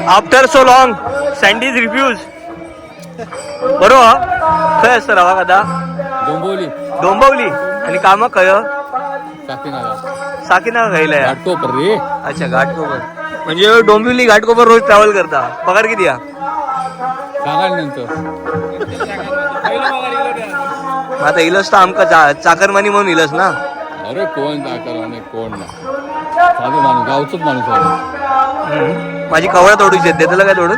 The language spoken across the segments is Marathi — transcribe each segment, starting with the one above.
आफ्टर सो लॉंग सँडीज रिफ्यूज बरोबर खंय असतं रवा कदा डोंबिवली आणि काम खंय साकीनागा खंयला घाटकोपर रे. अच्छा घाटकोपर म्हणजे डोंबिवली घाटकोपर रोज ट्रॅव्हल करता पगार किती या नंतर आता इलस तर आमका चाकरमानी म्हणून इलस ना. अरे कोण चाकर कोण ना साधं माणूस गावचंच माणूस आहे. माझी कवळ तोडूची देते काय तोडून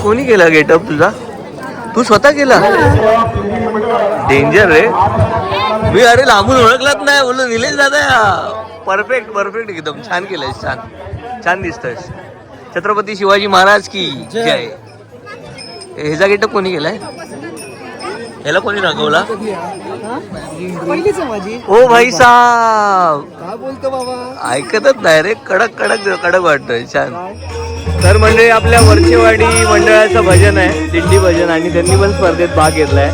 कोणी केला गेटअप तुझा तू स्वतः केला डेंजर रे. मी अरे लांबून ओळखलाच नाही बोललो निलेश दादा परफेक्ट परफेक्ट एकदम छान केलंयस छान छान दिसतोयस. छत्रपती शिवाजी महाराज की जय. ह्याचा गेटअप कोणी केलाय ह्याला कोणी रंगवला ओ भाई साहेब काय बोलतो बाबा ऐकतच नाही रे कडक कडक कडक वाटतोय छान. तर म्हणजे आपल्या वरचेवाडी मंडळाचं भजन आहे दिंडी भजन आणि त्यांनी पण स्पर्धेत भाग घेतलाय.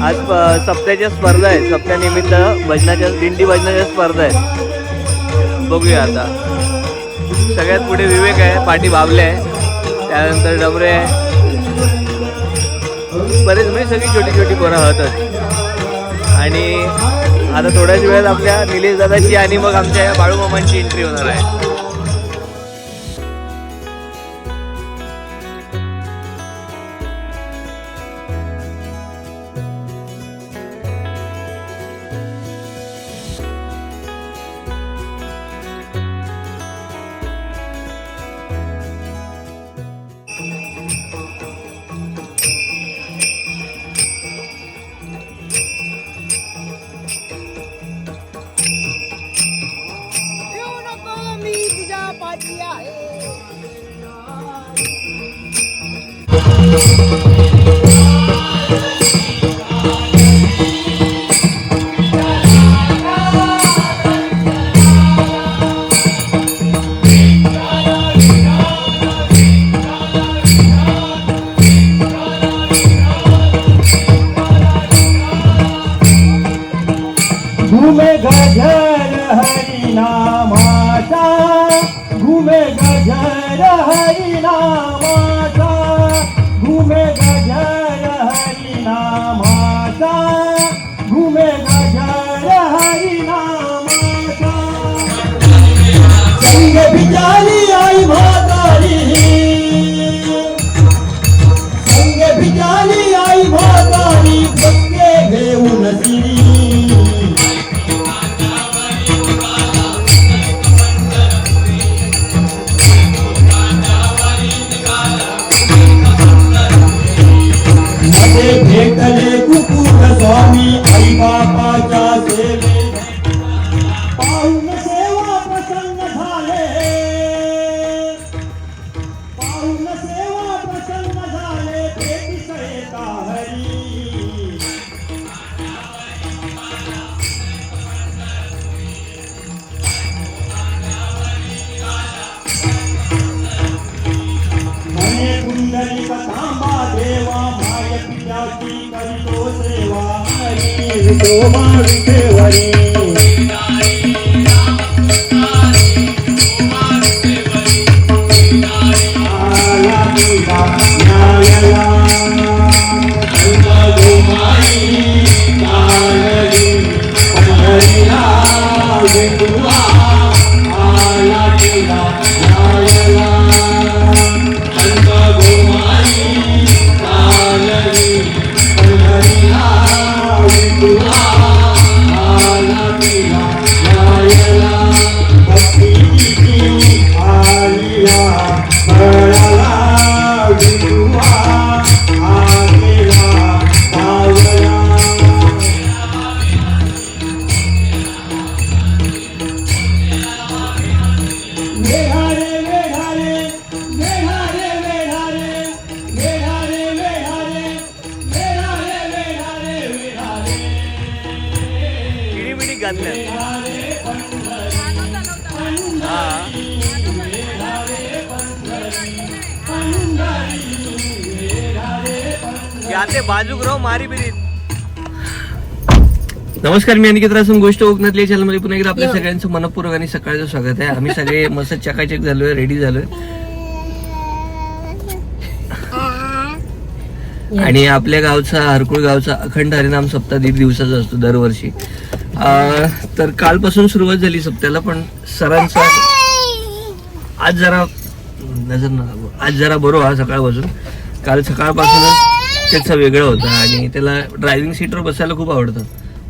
आज सप्त्याच्या स्पर्धा आहेत सप्त्यानिमित्त भजनाच्या दिंडी भजनाच्या स्पर्धा आहेत. बघूया आता. सगळ्यात पुढे विवेक आहे पाठी बावले आहे त्यानंतर डबरे आहे बरेच म्हणजे सगळी छोटी छोटी पोरं होतात. आणि आता थोड्याच वेळात आपल्या निलेश दादाची आणि मग आमच्या बाळूमामांची एंट्री होणार आहे. घुमे गजर हरिनामाचा घुमे गजर हरिनामाचा घुमे गजर हरिनामाचा घुमे गजर हरिनामाचा. संग बिचारी आई म्हातारी संग बिचारी आई म्हातारी बक्के घेऊन सिरी पित्याची करीतो सेवा विठोबा विठेवरी आला तुझा न्यायला गोमाई काळजी पंढरीला विठुआ आला तुझा न्यायला गोमाई काळजी पंढरीला विठुआ आला तुझा न्यायला भक्तीची आलिया कळला विठुआ आलेला पावला वेढारे वेढारे वेढारे वेढारे वेढारे वेढारे वेढारे वेढारे वेढारे किडी घातल्या हा याते बाजूक राहू मारी बिरीत. नमस्कार, मी अनिकेत रासून गोष्ट कोकणातल्या चॅनलमध्ये पुन्हा एकदा आपल्या सगळ्यांचं मनपूर्वक आणि सकाळचं स्वागत आहे. आम्ही सगळे मस्त चकाचक झालोय, रेडी झालोय आणि आपल्या गावचा हरकुळ गावचा अखंड हरिनाम सप्ताह 1.5 दिवसाचा असतो दरवर्षी. तर कालपासून सुरुवात झाली सप्त्याला, पण सरांचा आज जरा बरो हा सकाळपासून. काल सकाळपासूनच त्याचा वेगळा होता आणि त्याला ड्रायव्हिंग सीटवर बसायला खूप आवडतं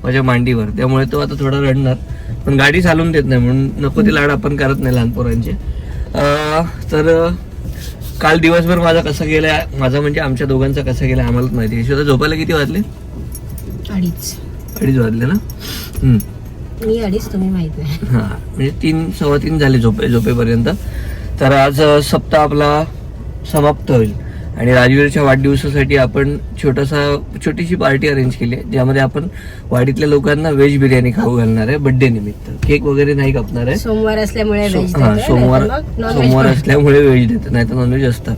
माझ्या मांडीवर, त्यामुळे तो आता थोडा रडणार, पण गाडी चालवून देत नाही म्हणून नको ते लाड आपण करत नाही लहान पोरांचे. तर काल दिवसभर माझा कसा गेला, माझा म्हणजे आमच्या दोघांचा कसा गेला आम्हालाच माहिती. यशोदा झोपायला किती वाजले? 2:30 वाजले ना? मी 2:30, तुम्ही माहित नाही. हा, म्हणजे 3, 3:15 झाले झोपेपर्यंत. तर आज सप्ताह आपला समाप्त होईल आणि राजवीरच्या वाढदिवसासाठी आपण छोटीशी पार्टी अरेंज केली आहे, ज्यामध्ये आपण वाडीतल्या लोकांना व्हेज बिर्याणी खाऊ घालणार आहे बर्थडे निमित्त. केक वगैरे नाही कापणार आहे, सोमवार असल्यामुळे व्हेज सोमवार असल्यामुळे व्हेज देतं, नाही तर नॉनव्हेज असतं.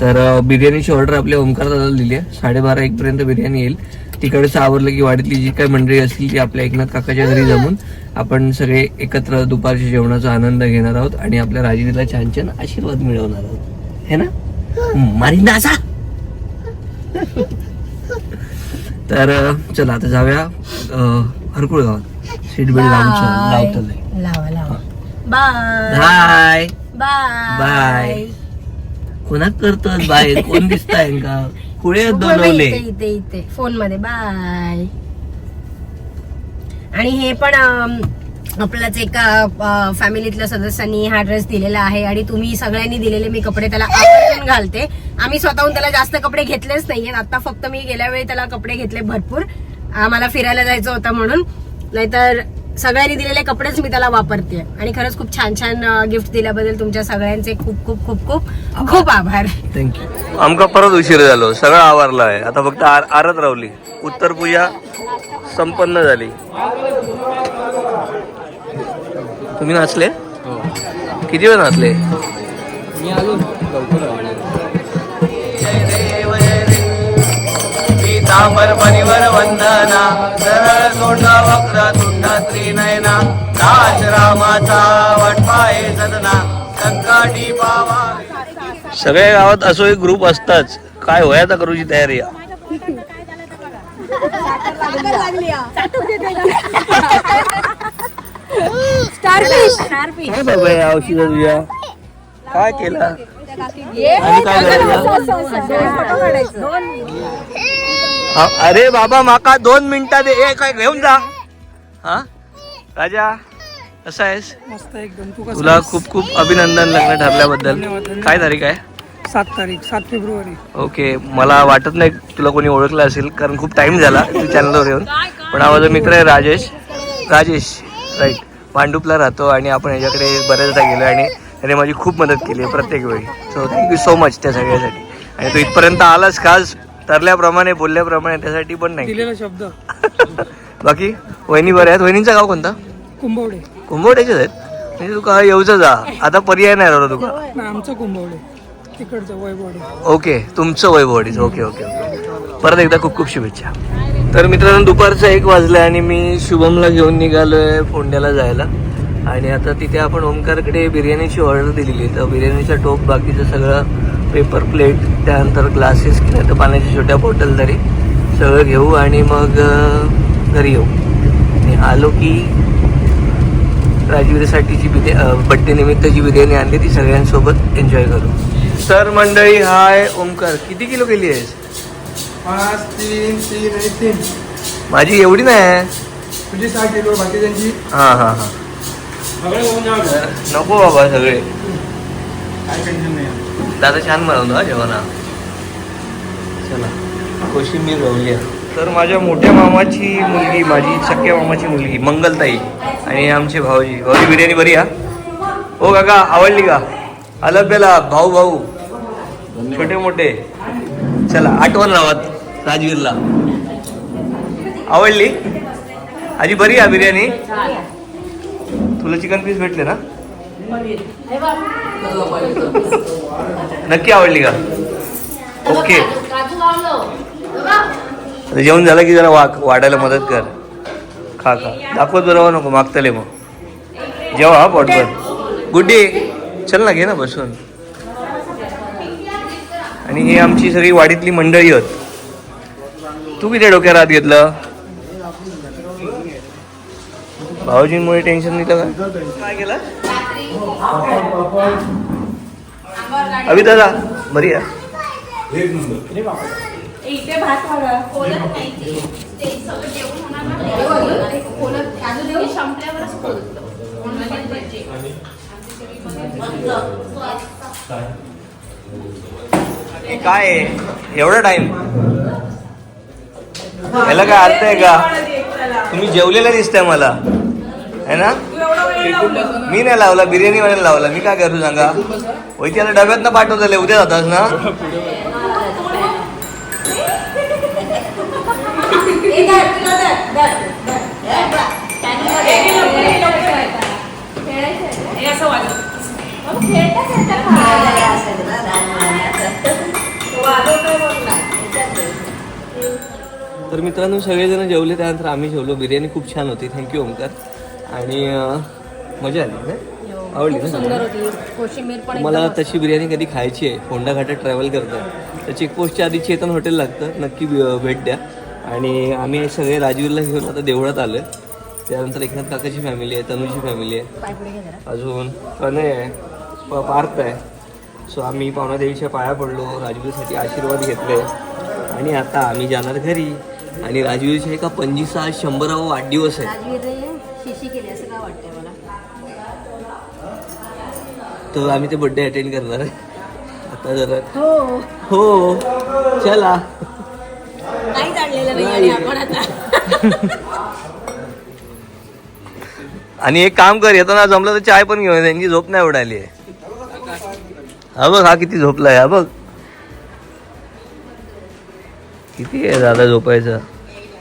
तर बिर्याणीची ऑर्डर आपल्या ओमकार दादाला दिली आहे. 12:30-1 पर्यंत बिर्याणी येईल. तिकडचं आवरलं की वाडीतली जी काही मंडळी असतील ती आपल्या एकनाथ काकाच्या घरी जमून आपण सगळे एकत्र दुपारच्या जेवणाचा आनंद घेणार आहोत आणि आपल्या राजवीरला छान छान आशीर्वाद मिळवणार आहोत, है ना? मारिंदा असा. तर चला आता जाऊया हरकुळ गावात. सीट बेल्ट लावतो. लावा. Bye bye bye bye. कोणाक करतो बाय? कोण दिसताय का? कुळे दोनवले इथे फोन मध्ये बाय. आणि हे पण आपल्याच एका फॅमिलीतल्या सदस्यांनी हा ड्रेस दिलेला आहे आणि तुम्ही सगळ्यांनी दिलेले मी कपडे त्याला आवर्जून घालते. आम्ही स्वतःहून त्याला जास्त कपडे घेतलेच नाहीये. आता फक्त मी गेल्या वेळी त्याला कपडे घेतले भरपूर, आम्हाला फिरायला जायचं होतं म्हणून. नाहीतर सगळ्यांनी दिलेले कपडेच मी त्याला वापरते. आणि खरंच खूप छान छान गिफ्ट दिल्याबद्दल तुमच्या सगळ्यांचे खूप खूप खूप खूप खूप आभार. थँक्यू. आमका परत उशीर झालो, सगळं आवरलं आहे. आता फक्त आरत रावली. उत्तर पूजा संपन्न झाली. तुम्ही नाचले? किती वेळ नाचले? मी आलो लवकर. पीतांबर परिवर वंदना, सरळ तोंड वक्र तुंड त्रिनयना, राज रामाचा वटपाये सदना, संकटी पावा. सगळ्या गावात असो एक ग्रुप असताच. काय होय आता करूची तयारी? काय बाबा या औषध तुझ्या काय केलं आणि काय अरे बाबा माका 2 मिनिटात ए काय घेऊन जा. हा राजा कसा आहेस? मस्त एकदम. तुला खूप खूप अभिनंदन लग्न ठरल्याबद्दल. काय तारीख आहे? 7 फेब्रुवारी. ओके. मला वाटत नाही तुला कोणी ओळखलं असेल, कारण खूप टाइम झाला तू चॅनलवर येऊन. पण हा माझा मित्र आहे राजेश राईट. भांडुपला राहतो आणि आपण ह्याच्याकडे बऱ्याचदा गेलो आणि त्याने माझी खूप मदत केली आहे प्रत्येक वेळी. सो थँक्यू सो मच त्या सगळ्यासाठी. आणि तू इथपर्यंत आलास खास ठरल्याप्रमाणे बोलल्याप्रमाणे, त्यासाठी पण नाही दिलेला शब्द. बाकी वहिनी बऱ्या आहेत? वहिनीचं गाव कोणता? कुंभवड्याचेच आहेत म्हणजे तुका येऊचं जा, आता पर्याय नाही राहिला तुका. आमचं कुंभवडे, तिकडचं वैभववाडी. ओके, तुमचं वैभववाडीचं. ओके. परत एकदा खूप खूप शुभेच्छा. तर मित्रांनो दुपारचं 1 वाजलं आणि मी शुभमला घेऊन निघालोय फोंड्याला जायला. आणि आता तिथे आपण ओमकारकडे बिर्याणीची ऑर्डर दिलेली आहे. तर बिर्याणीचा टोप, बाकीचं सगळं पेपर प्लेट, त्यानंतर ग्लासेस किंवा तर पाण्याच्या छोट्या बॉटल तरी सगळं घेऊ आणि मग घरी येऊ. आणि आलो की राजवीरसाठी जी बड्डे निमित्त जी बिर्याणी आणली ती सगळ्यांसोबत एन्जॉय करू. तर मंडळी, हाय ओमकार, किती किलो केली आहेस? 5, 3, 3 आणि 3. माझी एवढी नाही. तुझी 6 किलो, बाकी त्यांची हां हां हां. नको बाबा, सगळे काय टेन्शन नाही. दादा छान बनवतो हा जेवण. चला, कोशिंबीर रवली. तर माझ्या मोठ्या मामाची मुलगी, माझी सख्या मामाची मुलगी मंगलताई आणि आमचे भाऊजी. भाऊजी बिर्याणी बरी हा? हो काका, आवडली का? अलब्याला भाऊ भाऊ छोटे मोठे. चला, आठवण राहत राजवीरला. आवडली आजी? बरी आहे बिर्याणी? तुला चिकन पीस भेटले ना? नक्की आवडली का? ओके. जेवण झालं की जरा वाढायला मदत कर. खा खा, दाखवत बरोबर नको, मागतले मग जेव्हा. हा पॉटवर. गुड्डी चल ना, घे ना बसून. आणि ही आमची सगळी वाडीतली मंडळी आहेत. तू किती डोक्यात हात घेतलं? भाऊजींमुळे टेन्शन दिलं काय केलं? अभि दादा बरी आहे? काय आहे एवढा टाइम? याला काय अर्थ आहे का? तुम्ही जेवलेला दिसतंय मला, है ना? मी नाही लावला, बिर्याणी वाल्याला लावला. मी काय करू सांगा? होय, त्याला डब्यात ना पाठवतले. उद्या जातास ना? तर मित्रांनो, सगळेजण जेवले, त्यानंतर आम्ही जेवलो. बिर्याणी खूप छान होती. थँक्यू ओमकार. आणि मजा आली ना? आवडली ना? सुंदर होती. कोशिंबीर पण मला तशी बिर्याणी कधी खायची आहे. फोंडा घाटात ट्रॅव्हल करतो तर चेकपोस्टच्या आधी चेतन हॉटेल लागतं, नक्की भेट द्या. आणि आम्ही सगळे राजवीरला घेऊन आता देवळात आलो आहे. त्यानंतर एकनाथ काकाची फॅमिली आहे, तनुची फॅमिली आहे, अजून कनय आहे, पार्थ आहे. सो आम्ही पावनादेवीच्या पाया पडलो, राजवीरसाठी आशीर्वाद घेतले आणि आता आम्ही जाणार घरी. आणि राजवीरच्या एका 100वा वाढदिवस आहे. शिशी केली असं काय वाटतंय मला. तर आम्ही ते बर्थडे अटेंड करणार आहे आता जरा. हो हो, चला. काहीच आणलेलं नाही आपण आता. आणि एक काम कर, येताना जमलं तर चाय पण घेऊन. त्यांची झोप नाही उडाली आहे. हा बघ, हा किती झोपलाय. हा बघ किती आहे दादा झोपायचं.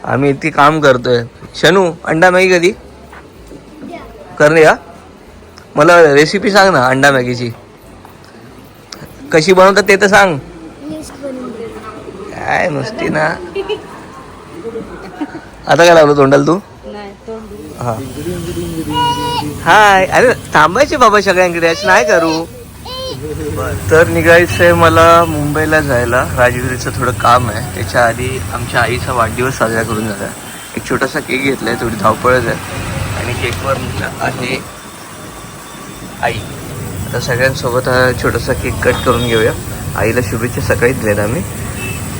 आम्ही इतकी काम करतोय. शनू, अंडा मॅगी कधी करणे का? मला रेसिपी सांग ना अंडा मॅगीची. कशी बनवतात ते तर सांग. काय नुसती ना. आता काय लावलं तोंडाला तू? हा हाय. अरे थांबायचे बाबा सगळ्यांकडे, असं नाही करू. तर निघायचंय मला मुंबईला जायला. राजवीरचं थोडं काम आहे. त्याच्या आधी आमच्या आईचा वाढदिवस साजरा करून झाला. एक छोटासा केक घेतलाय, थोडी धावपळच आहे. आणि केकवर आहे आई. आता सगळ्यांसोबत हा छोटासा केक कट करून घेऊया. आईला शुभेच्छा सकाळी दिल्यात आम्ही.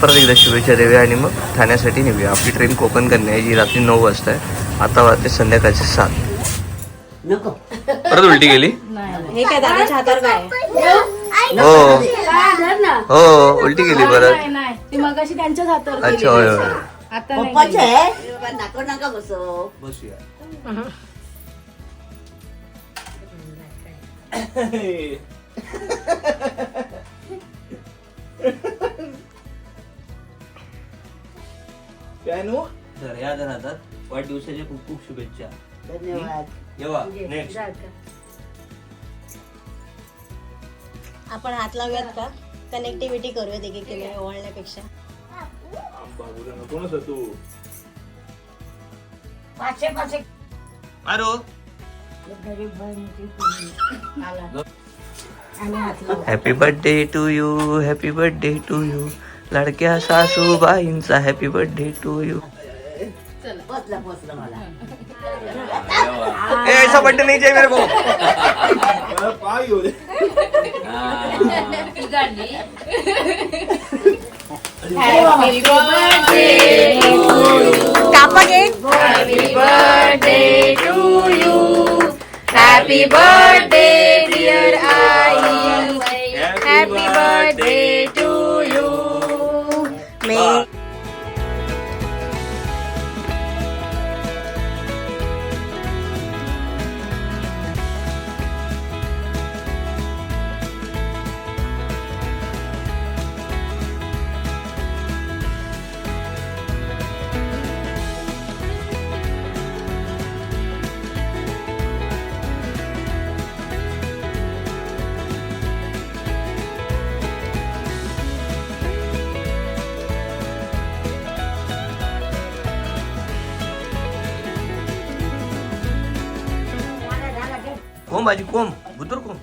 परत एकदा शुभेच्छा देऊया आणि मग ठाण्यासाठी निघूया. आपली ट्रेन कोकण कन्या आहे, जी रात्री 9 वाजता आहे. आता वाजते संध्याकाळचे 7. परत उलटी गेली. हे काय दादाच्या हातावर काय? हो हो, उलटी गेली परत. ती मगाशी त्यांच्याच हातावर अच्छा, होय होय. आता नाही. बसूया. तर या जर हातात वाढदिवसाच्या खूप खूप शुभेच्छा. धन्यवाद. येवा नेक्स्ट. आपण हात लावूयात का? कनेक्टिव्हिटी करूयात एक ओवाळण्यापेक्षा. कोण होता तू? मारो happy birthday to you, happy birthday to you, लाडक्या सासूबाईंचा हॅपी बर्थडे टू यू. पोचलं मला. ए ऐसा बर्थडे नहीं चाहिए मेरे को. कापा cake. Happy birthday to you, happy birthday dear आई, हॅपी बर्थडे टू यू. मे कोम भाजी कोम बुतूर कोम.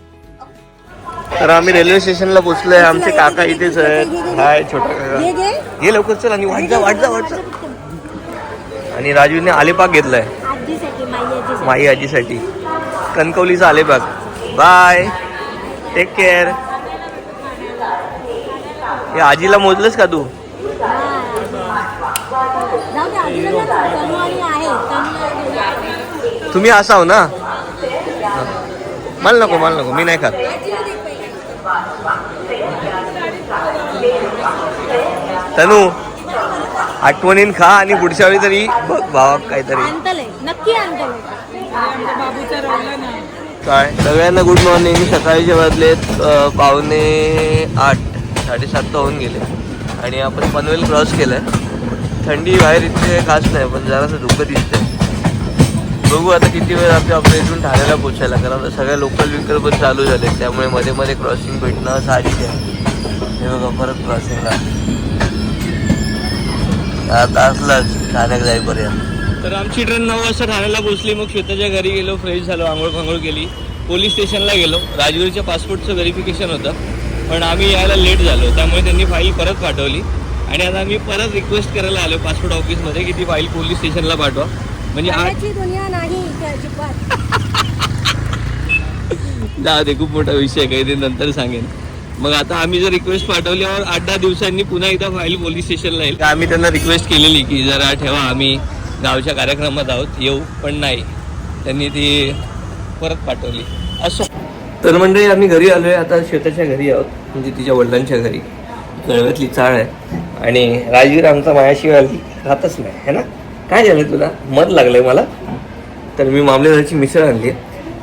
तर आम्ही रेल्वे स्टेशनला पोहोचलोय. आमचे काका इथेच आहेत. हाय छोटा काका, ये लवकर चल आणि वाट जा. आणि राजूने आलेपाक घेतलाय माई आजीसाठी, कणकवलीचा आलेपाक. Bye, take care. हे आजीला मोजलंस का तू? तुम्ही असाव ना. मला नको मी नाही खात. तनू आठवणीन खा आणि पुढच्या वेळी तरी बघ भावा काहीतरी नक्की काय. सगळ्यांना गुड मॉर्निंग. सकाळीचे वाजलेत 7:45, 7:30 होऊन गेले आणि आपण पनवेल क्रॉस केलंय. थंडी बाहेर इतके खास नाही, पण जरासं धुकं दिसतंय. बघू आता किती वेळ आपल्या इथून ठाण्याला पोचायला, कारण आता सगळ्या लोकल विकल पण चालू झाले, त्यामुळे मध्ये मध्ये क्रॉसिंग भेटणं साहजिक आहे. हे बघा परत क्रॉसिंगला आता असलाच ठाण्यात जाईपर्यंत. तर आमची ट्रेन 9 वाजता ठाण्याला पोहोचली. मग श्वेताच्या घरी गेलो, फ्रेश झालो, आंघोळ केली, पोलीस स्टेशनला गेलो. राजवीरच्या पासपोर्टचं व्हेरिफिकेशन होतं, पण आम्ही यायला लेट झालो, त्यामुळे त्यांनी फाईल परत पाठवली. आणि आता आम्ही परत रिक्वेस्ट करायला आलो पासपोर्ट ऑफिसमध्ये की ती फाईल पोलीस स्टेशनला पाठवा. म्हणजे दुनिया नाही जाऊ दे, खूप मोठा विषय काही ते नंतर सांगेन. मग आता आम्ही जर रिक्वेस्ट पाठवल्यावर 8-10 दिवसांनी पुन्हा एकदा फाईल पोलीस स्टेशनला येईल. आम्ही त्यांना रिक्वेस्ट केलेली की जरा ठेवा, आम्ही गावच्या कार्यक्रमात आहोत, येऊ, पण नाही, त्यांनी ती परत पाठवली. असो. तर मंडळी आम्ही घरी आलोय. आता श्वेताच्या घरी आहोत, म्हणजे तिच्या वडिलांच्या घरी. कळव्यातली चाळ आहे आणि राजवीर आमचा मायाशिवाय राहतच नाही है ना. काय झालं तुला, मध लागलंय मला. तर मी मामलेदारची मिसळ आणली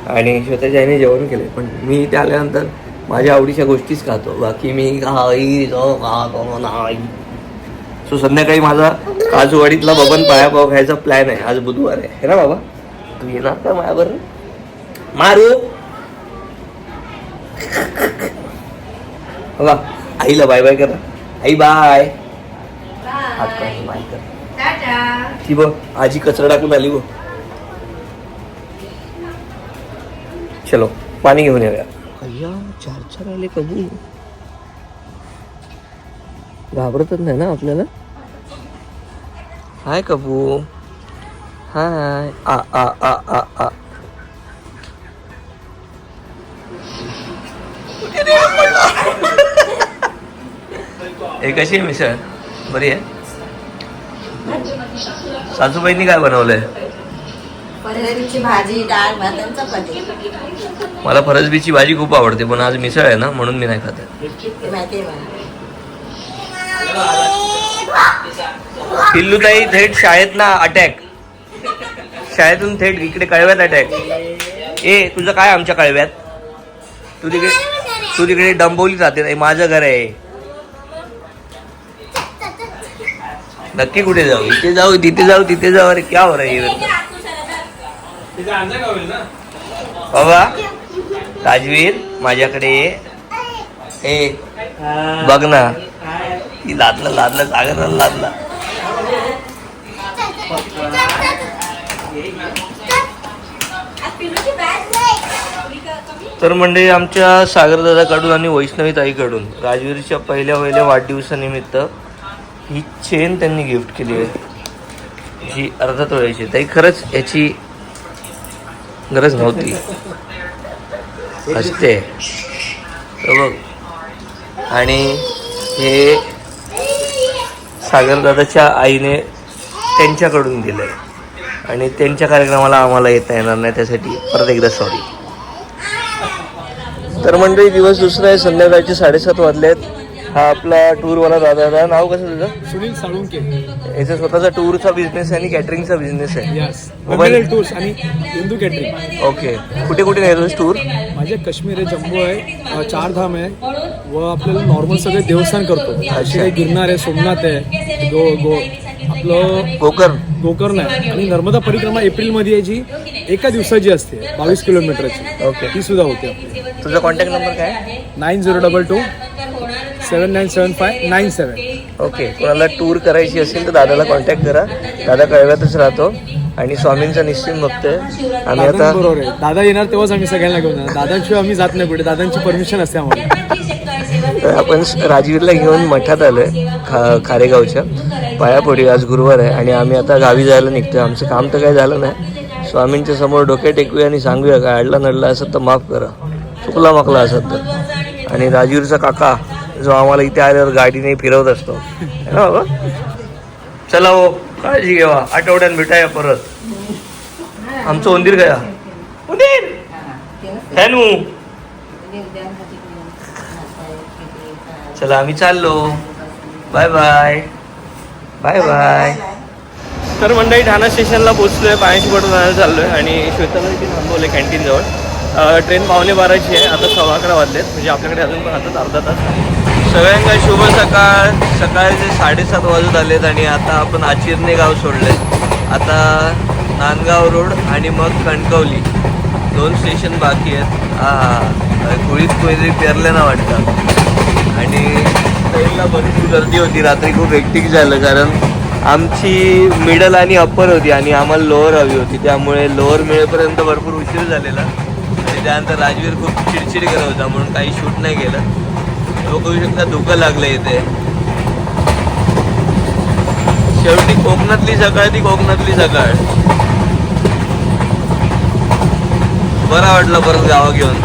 आणि श्वेताच्या आईने जेवण केलंय, पण मी इथे आल्यानंतर माझ्या आवडीच्या गोष्टीच खातो, बाकी मी काही खातो नाही. सो संध्याकाळी माझा काजूवाडीतला बबन पायापाव खायचा प्लॅन आहे. आज बुधवार आहे ना बाबा, तू येणार का माझ्याबरोबर? मारू बाबा. आईला बाय बाय करा. आई बाय. हात कर, बाय कर. ती बघ आजी कचरा टाकून आली बघ. चलो पाणी घेऊन येऊया. अय्या 4 आले कबू. घाबरतच नाही ना आपल्याला. हाय कबू, हाय. आ आ आ आ आ. हे कशी आहे मिसळ? बरी आहे. सासूबाईंनी काय बनवलंय? फरसबीची भाजी, डाळ, भात आणि चपाती. मला फरसबीची भाजी खूप आवडते, पण आज मिसळ आहे ना म्हणून मी नाही खात. ते माहिती आहे मला. पिल्लूताई थेट शाळेत ना अटॅक, शाळेतून थेट इकडे कळव्यात अटॅक. ए तुझं काय आमच्या कळव्यात? तू तिकडे डंबोली जाते. माझं घर आहे. नक्की कुठे जाऊ? इथे जाऊ, तिथे जाऊ, तिथे जाऊ. अरे क्या हो रहा है बाबा? राजवीर माझ्याकडे ए बघ ना, ती लादला सागर लादला. तर म्हणजे आमच्या सागरदादाकडून आणि वैष्णवी ताईकडून राजवीरच्या पहिल्या वाढदिवसानिमित्त ही चेन त्यांनी गिफ्ट केली आहे, जी अर्धा तोळ्याची. ताई खरंच याची गरज नव्हती, असते बघ. आणि हे सागरदादाच्या आईने त्यांच्याकडून दिलंय आणि त्यांच्या कार्यक्रमाला आम्हाला येता येणार नाही, त्यासाठी परत एकदा सॉरी. तर मंडळी दिवस दुसरा आहे, संध्याकाळचे 7:30 वाजले आहेत. हा आपला टूरवाला दादा, नाव कसं तुझं? सुनील साळुंके. याचा स्वतःचा टूरचा बिझनेस आहे आणि कॅटरिंगचा बिझनेस आहे. यस. मोबाईल टूर्स आणि हिंदू कॅटरिंग. ओके. कुठे कुठे नेतोस टूर? माझे काश्मीर आहे, जम्मू आहे, 4 धाम आहे व आपल्याला नॉर्मल सगळे देवस्थान करतो. असे काही गिरनार आहे, सोमनाथ आहे, आपलं गोकर्ण आहे आणि नर्मदा परिक्रमा एप्रिलमध्ये आहे, जी एका दिवसाची असते 22 किलोमीटरची. ओके. ती सुद्धा होते आपली. तुझा कॉन्टॅक्ट नंबर काय? 9022 797597. ओके. कोणाला टूर करायची असेल तर दादाला कॉन्टॅक्ट करा. दादा कळव्यातच राहतो आणि स्वामींचा निश्चित बघतोय. आम्ही आता बरोबर आहे, दादा येणार तेव्हाच आम्ही सगळ्यांना घेऊन जाणार. दादांशिवाय आम्ही जात नाही कुठे, दादांची परमिशन असते आम्हाला. आपण राजवीरला घेऊन मठात आलोय, खारेगावच्या. पाया पडू, आज गुरुवार आहे आणि आम्ही आता गावी जायला निघतोय. आमचं काम तर काही झालं नाही. स्वामींच्या समोर डोके टेकूया आणि सांगूया काय अडला नडला असत तर माफ करा, चुकला माकला असत तर. आणि राजवीरचा काका जो आम्हाला इथे आल्यावर गाडीने फिरवत असतो, है ना बाबा? चला हो, काळजी घेवा, आठवड्यात भेटाया परत. आमचं उंदीर गया, उंदीर हॅनू. चला आम्ही चाललो, बाय बाय बाय बाय. तर मंडळी ठाणा स्टेशनला पोहोचलोय, पाण्याची बॉटल आणायला चाललोय आणि श्वेताला इथे थांबवलं कॅन्टीनजवळ. ट्रेन 11:15ची आहे, आता 11:15 वाजलेत, म्हणजे आपल्याकडे अजून पण आता अर्धा तास. सगळ्यांना शुभ सकाळ. सकाळचे 7:30 वाजत आलेत आणि आता आपण आचिर्णे गाव सोडले. आता नांदगाव रोड आणि मग कणकवली 2 स्टेशन बाकी आहेत. हा कुळीत कोणी पेरलं ना वाटतं. आणि ट्रेनला भरपूर गर्दी होती, रात्री खूप हेक्टिक झालं कारण आमची मिडल आणि अप्पर होती आणि आम्हाला लोअर हवी होती, त्यामुळे लोअर मिळेपर्यंत भरपूर उशीर झालेला. आणि त्यानंतर राजवीर खूप चिडचिड करत होता म्हणून काही शूट नाही केलं. बघू शकता धुकं लागलं इथे. शेवटी कोकणातली सकाळ ती कोकणातली सकाळ. बरा वाटलं परत गावा घेऊन.